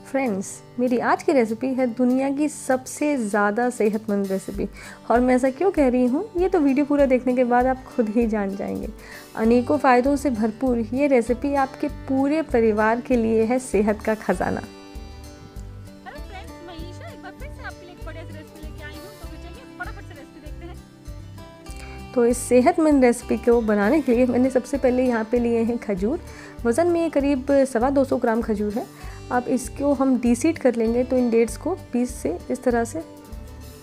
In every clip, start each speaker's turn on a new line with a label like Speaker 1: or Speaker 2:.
Speaker 1: Friends, मेरी आज की रेसिपी है दुनिया की सबसे ज़्यादा सेहतमंद रेसिपी। और मैं ऐसा क्यों कह रही हूँ ये तो वीडियो पूरा देखने के बाद आप खुद ही जान जाएंगे। अनेकों फ़ायदों से भरपूर ये रेसिपी आपके पूरे परिवार के लिए है सेहत का खजाना।
Speaker 2: हेलो फ्रेंड्स, मैं ईशा एक बार फिर से आपके लिए एक बढ़िया सी रेसिपी लेके आई हूँ। तो चलिए फटाफट से रेसिपी देखते हैं।
Speaker 1: तो इस सेहतमंद रेसिपी को बनाने के लिए मैंने सबसे पहले यहाँ पे लिए हैं खजूर। वज़न में ये करीब 250 ग्राम खजूर है। अब इसको हम डीसीड कर लेंगे, तो इन डेट्स को पीस से इस तरह से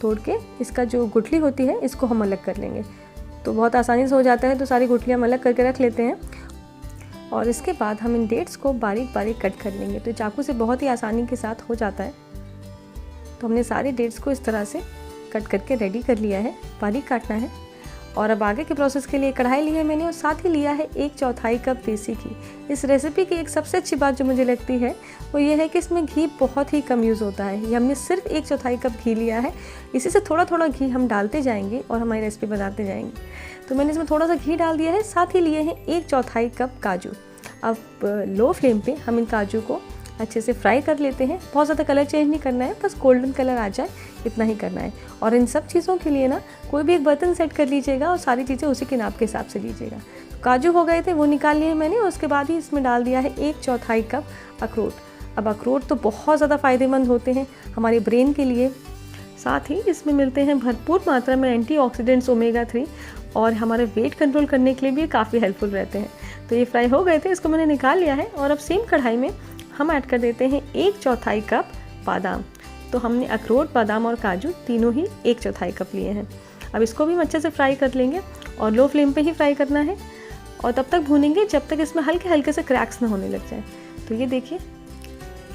Speaker 1: तोड़ के इसका जो गुठली होती है इसको हम अलग कर लेंगे। तो बहुत आसानी से हो जाता है, तो सारी गुठलियाँ हम अलग करके रख लेते हैं। और इसके बाद हम इन डेट्स को बारीक बारीक कट कर लेंगे। तो चाकू से बहुत ही आसानी के साथ हो जाता है। तो हमने सारे डेट्स को इस तरह से कट करके रेडी कर लिया है, बारीक काटना है। और अब आगे के प्रोसेस के लिए कढ़ाई ली है मैंने, और साथ ही लिया है 1/4 कप देसी घी। इस रेसिपी की एक सबसे अच्छी बात जो मुझे लगती है वो ये है कि इसमें घी बहुत ही कम यूज़ होता है। ये हमने सिर्फ 1/4 कप घी लिया है। इसी से थोड़ा थोड़ा घी हम डालते जाएंगे और हमारी रेसिपी बनाते जाएंगे। तो मैंने इसमें थोड़ा सा घी डाल दिया है। साथ ही लिए हैं 1/4 कप काजू। अब लो फ्लेम पे हम इन काजू को अच्छे से फ्राई कर लेते हैं। बहुत ज़्यादा कलर चेंज नहीं करना है, बस गोल्डन कलर आ जाए इतना ही करना है। और इन सब चीज़ों के लिए ना कोई भी एक बर्तन सेट कर लीजिएगा और सारी चीज़ें उसी के नाप के हिसाब से लीजिएगा। तो काजू हो गए थे, वो निकाल लिए मैंने। और उसके बाद ही इसमें डाल दिया है 1/4 कप अखरोट। अब अखरोट तो बहुत ज़्यादा फ़ायदेमंद होते हैं हमारे ब्रेन के लिए। साथ ही इसमें मिलते हैं भरपूर मात्रा में एंटीऑक्सीडेंट्स ओमेगा 3, और हमारे वेट कंट्रोल करने के लिए भी काफ़ी हेल्पफुल रहते हैं। तो ये फ्राई हो गए थे, इसको मैंने निकाल लिया है। और अब सेम कढ़ाई में हम ऐड कर देते हैं 1/4 कप बादाम। तो हमने अखरोट, बादाम और काजू तीनों ही 1/4 कप लिए हैं। अब इसको भी हम अच्छे से फ्राई कर लेंगे और लो फ्लेम पे ही फ्राई करना है। और तब तक भूनेंगे जब तक इसमें हल्के हल्के से क्रैक्स ना होने लग जाए। तो ये देखिए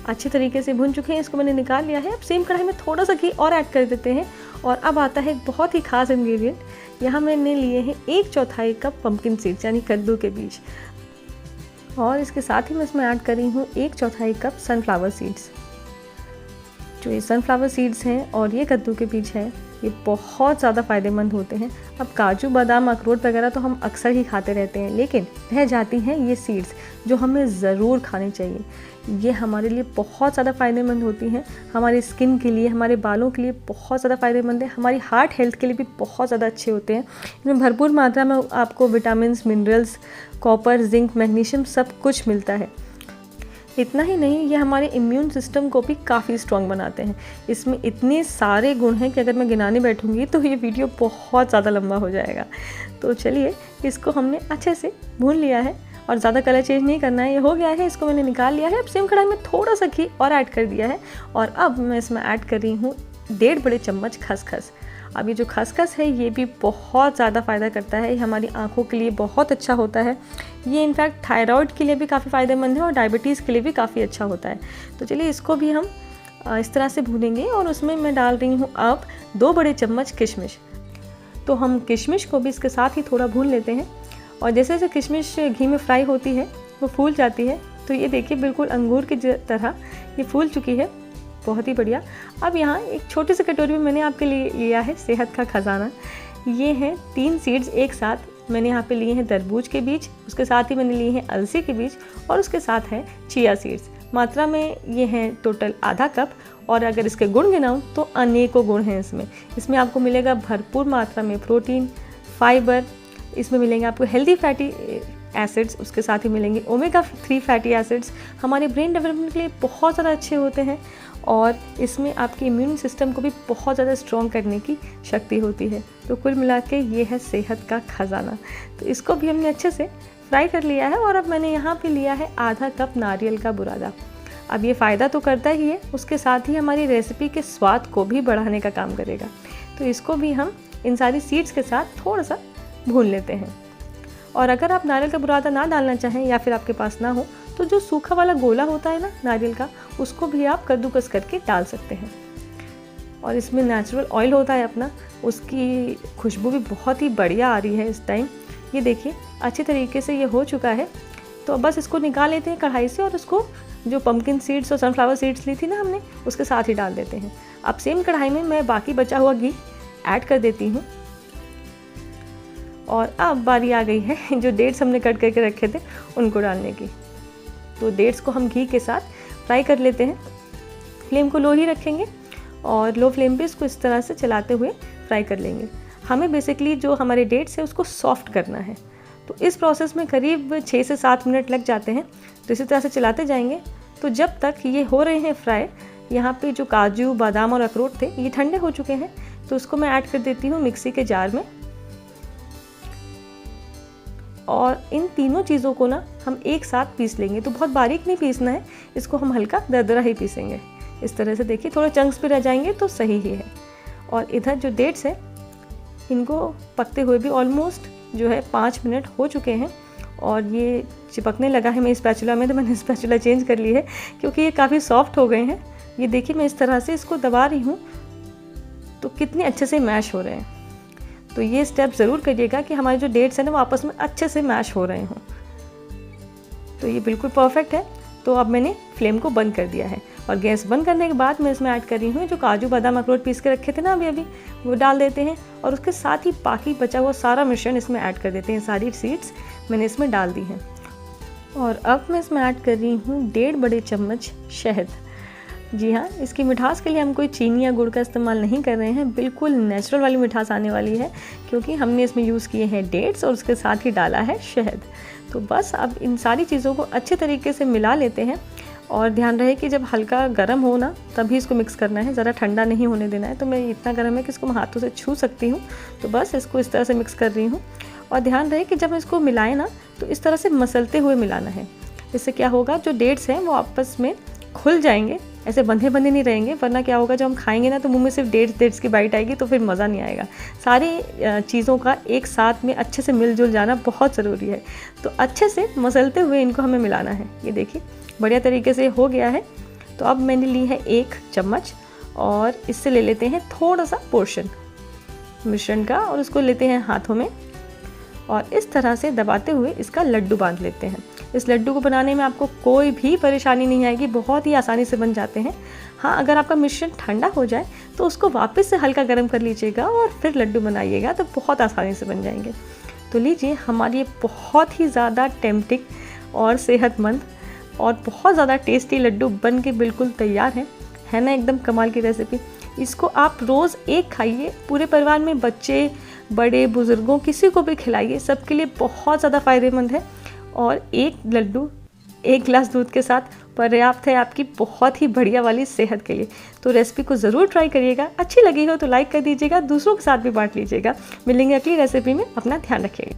Speaker 1: अच्छे तरीके से भून चुके हैं, इसको मैंने निकाल लिया है। अब सेम कढ़ाई में थोड़ा सा घी और ऐड कर देते हैं। और अब आता है एक बहुत ही खास इंग्रेडिएंट। यहाँ मैंने लिए हैं 1/4 कप पम्पकिन सीड्स, यानी कद्दू के बीज। और इसके साथ ही मैं इसमें ऐड कर रही हूँ 1/4 कप सनफ्लावर सीड्स। जो ये सनफ्लावर सीड्स हैं और ये कद्दू के बीज हैं, ये बहुत ज़्यादा फ़ायदेमंद होते हैं। अब काजू, बादाम, अखरोट वगैरह तो हम अक्सर ही खाते रहते हैं, लेकिन रह जाती हैं ये सीड्स जो हमें ज़रूर खानी चाहिए। ये हमारे लिए बहुत ज़्यादा फ़ायदेमंद होती हैं। हमारी स्किन के लिए, हमारे बालों के लिए बहुत ज़्यादा फ़ायदेमंद है। हमारी हार्ट हेल्थ के लिए भी बहुत ज़्यादा अच्छे होते हैं। इसमें भरपूर मात्रा में आपको vitamins, minerals, copper, zinc, magnesium सब कुछ मिलता है। इतना ही नहीं, ये हमारे इम्यून सिस्टम को भी काफ़ी स्ट्रॉन्ग बनाते हैं। इसमें इतने सारे गुण हैं कि अगर मैं गिनाने बैठूंगी तो ये वीडियो बहुत ज़्यादा लंबा हो जाएगा। तो चलिए, इसको हमने अच्छे से भून लिया है और ज़्यादा कलर चेंज नहीं करना है। ये हो गया है, इसको मैंने निकाल लिया है। अब सेम कढ़ाई में थोड़ा सा घी और ऐड कर दिया है। और अब मैं इसमें ऐड कर रही हूँ 1.5 बड़े चम्मच खसखस। अब ये जो खसखस है ये भी बहुत ज़्यादा फ़ायदा करता है। ये हमारी आँखों के लिए बहुत अच्छा होता है। ये इनफैक्ट थायराइड के लिए भी काफ़ी फ़ायदेमंद है और डायबिटीज़ के लिए भी काफ़ी अच्छा होता है। तो चलिए, इसको भी हम इस तरह से भूनेंगे। और उसमें मैं डाल रही हूँ अब 2 बड़े चम्मच किशमिश। तो हम किशमिश को भी इसके साथ ही थोड़ा भून लेते हैं। और जैसे जैसे किशमिश घी में फ्राई होती है वो फूल जाती है। तो ये देखिए बिल्कुल अंगूर की तरह ये फूल चुकी है, बहुत ही बढ़िया। अब यहाँ एक छोटी सी कटोरी में मैंने आपके लिए लिया है सेहत का खजाना। ये हैं 3 सीड्स एक साथ। मैंने यहाँ पे लिए हैं तरबूज के बीज, उसके साथ ही मैंने लिए हैं अलसी के बीज, और उसके साथ है चिया सीड्स। मात्रा में ये हैं टोटल आधा कप। और अगर इसके गुण गिनाऊँ तो अनेकों गुण हैं इसमें आपको मिलेगा भरपूर मात्रा में प्रोटीन, फाइबर, इसमें मिलेंगे आपको हेल्दी फैटी एसिड्स, उसके साथ ही मिलेंगे ओमेगा 3 फैटी एसिड्स। हमारे ब्रेन डेवलपमेंट के लिए बहुत ज़्यादा अच्छे होते हैं। और इसमें आपके इम्यून सिस्टम को भी बहुत ज़्यादा स्ट्रॉन्ग करने की शक्ति होती है। तो कुल मिला के ये है सेहत का खजाना। तो इसको भी हमने अच्छे से फ्राई कर लिया है। और अब मैंने यहाँ पे लिया है आधा कप नारियल का बुरादा। अब ये फ़ायदा तो करता ही है, उसके साथ ही हमारी रेसिपी के स्वाद को भी बढ़ाने का काम करेगा। तो इसको भी हम इन सारी सीड्स के साथ थोड़ा सा भून लेते हैं। और अगर आप नारियल का बुरादा ना डालना चाहें या फिर आपके पास ना हो, तो जो सूखा वाला गोला होता है ना नारियल का, उसको भी आप कद्दूकस करके डाल सकते हैं। और इसमें नेचुरल ऑयल होता है अपना, उसकी खुशबू भी बहुत ही बढ़िया आ रही है इस टाइम। ये देखिए अच्छी तरीके से ये हो चुका है। तो बस इसको निकाल लेते हैं कढ़ाई से, और उसको जो पम्पकिन सीड्स और सनफ्लावर सीड्स ली थी ना हमने, उसके साथ ही डाल देते हैं। अब सेम कढ़ाई में मैं बाकी बचा हुआ घी ऐड कर देती हूँ। और अब बारी आ गई है जो डेट्स हमने कट करके रखे थे उनको डालने की। तो डेट्स को हम घी के साथ फ्राई कर लेते हैं। फ्लेम को लो ही रखेंगे और लो फ्लेम पे इसको इस तरह से चलाते हुए फ्राई कर लेंगे। हमें बेसिकली जो हमारे डेट्स है उसको सॉफ्ट करना है, तो इस प्रोसेस में करीब 6 से 7 मिनट लग जाते हैं। तो इसी तरह से चलाते जाएंगे। तो जब तक ये हो रहे हैं फ्राई, यहाँ पे जो काजू, बादाम और अखरोट थे ये ठंडे हो चुके हैं, तो उसको मैं ऐड कर देती हूँ मिक्सी के जार में। और इन तीनों चीज़ों को ना हम एक साथ पीस लेंगे। तो बहुत बारीक नहीं पीसना है, इसको हम हल्का दरदरा ही पीसेंगे। इस तरह से देखिए, थोड़े चंक्स भी रह जाएंगे तो सही ही है। और इधर जो डेट्स है इनको पकते हुए भी ऑलमोस्ट जो है 5 मिनट हो चुके हैं और ये चिपकने लगा है मेरी स्पैचुला में, तो मैंने स्पैचुला चेंज कर ली है क्योंकि ये काफ़ी सॉफ्ट हो गए हैं। ये देखिए, मैं इस तरह से इसको दबा रही हूँ तो कितने अच्छे से मैश हो रहे हैं। तो ये स्टेप ज़रूर करिएगा कि हमारे जो डेट्स हैं ना वो आपस में अच्छे से मैश हो रहे हों। तो ये बिल्कुल परफेक्ट है। तो अब मैंने फ्लेम को बंद कर दिया है और गैस बंद करने के बाद मैं इसमें ऐड कर रही हूँ जो काजू, बादाम, अखरोट पीस के रखे थे ना अभी वो डाल देते हैं और उसके साथ ही बाकी बचा हुआ सारा मिश्रण इसमें ऐड कर देते हैं। सारी सीड्स मैंने इसमें डाल दी हैं और अब मैं इसमें ऐड कर रही हूँ 1.5 बड़े चम्मच शहद। जी हाँ, इसकी मिठास के लिए हम कोई चीनी या गुड़ का इस्तेमाल नहीं कर रहे हैं, बिल्कुल नेचुरल वाली मिठास आने वाली है क्योंकि हमने इसमें यूज़ किए हैं डेट्स और उसके साथ ही डाला है शहद। तो बस अब इन सारी चीज़ों को अच्छे तरीके से मिला लेते हैं और ध्यान रहे कि जब हल्का गर्म हो ना तभी इसको मिक्स करना है, ज़रा ठंडा नहीं होने देना है। तो मैं इतना गर्म है कि इसको मैं हाथों से छू सकती हूँ, तो बस इसको इस तरह से मिक्स कर रही हूँ। और ध्यान रहे कि जब इसको मिलाएं ना तो इस तरह से मसलते हुए मिलाना है। इससे क्या होगा, जो डेट्स हैं वो आपस में खुल जाएंगे, ऐसे बंधे बंधे नहीं रहेंगे, वरना क्या होगा जब हम खाएंगे ना तो मुंह में सिर्फ डेट्स की बाइट आएगी तो फिर मज़ा नहीं आएगा। सारी चीज़ों का एक साथ में अच्छे से मिलजुल जाना बहुत ज़रूरी है। तो अच्छे से मसलते हुए इनको हमें मिलाना है। ये देखिए बढ़िया तरीके से हो गया है। तो अब मैंने ली है 1 चम्मच और इससे ले लेते हैं थोड़ा सा पोर्शन मिश्रण का और उसको लेते हैं हाथों में और इस तरह से दबाते हुए इसका लड्डू बांध लेते हैं। इस लड्डू को बनाने में आपको कोई भी परेशानी नहीं आएगी, बहुत ही आसानी से बन जाते हैं। हाँ, अगर आपका मिश्रण ठंडा हो जाए तो उसको वापस से हल्का गर्म कर लीजिएगा और फिर लड्डू बनाइएगा तो बहुत आसानी से बन जाएंगे। तो लीजिए, हमारी ये बहुत ही ज़्यादा टेम्पटिंग और सेहतमंद और बहुत ज़्यादा टेस्टी लड्डू बन के बिल्कुल तैयार है ना, एकदम कमाल की रेसिपी। इसको आप रोज़ एक खाइए, पूरे परिवार में बच्चे, बड़े, बुज़ुर्गों किसी को भी खिलाइए, सबके लिए बहुत ज़्यादा फ़ायदेमंद है। और एक लड्डू 1 गिलास दूध के साथ पर्याप्त है आपकी बहुत ही बढ़िया वाली सेहत के लिए। तो रेसिपी को ज़रूर ट्राई करिएगा। अच्छी लगी हो तो लाइक कर दीजिएगा, दूसरों के साथ भी बांट लीजिएगा। मिलेंगे अगली रेसिपी में, अपना ध्यान रखिएगा।